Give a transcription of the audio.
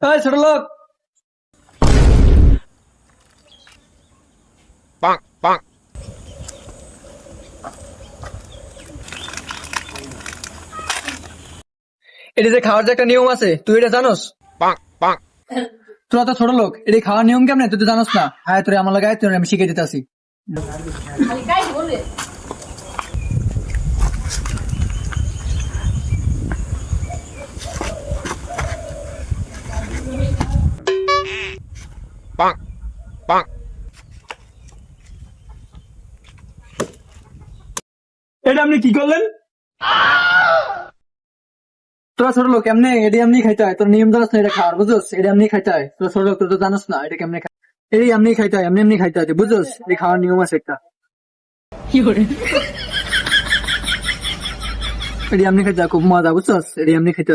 এই ছোট লোক, bonk, bonk, এটা যে খাওয়ার যে একটা নিয়ম আছে, তুই এটা জানোস? bonk, bonk. তোরা তো ছোট লোক, এটা খাওয়ার নিয়ম কেমনে তুই তো জানোস না। হ্যাঁ, তোর আমার লাগায় তোর আমি শিখে দিতে আসি। Bonk, bonk. এটা আপনি কি করলেন? তোরা ছোট লোক, এমনি এটা এমনি খাইতে হয়, তোর নিয়ম জানাস না এটা খাওয়ার, বুঝোস? এটা এমনি খাইতে হয়। তোরা ছোট লোক, তোর তো জানোস না এটা কেমনে খাই। এই এমনি খাইতে হয়, এমনি এমনি খাইতে হয়, তুই বুঝোস? এই খাওয়ার নিয়ম আছে একটা। এটা এমনি খাইতে হয়, খুব মজা, বুঝছোস? এটা এমনি খাইতে হয়।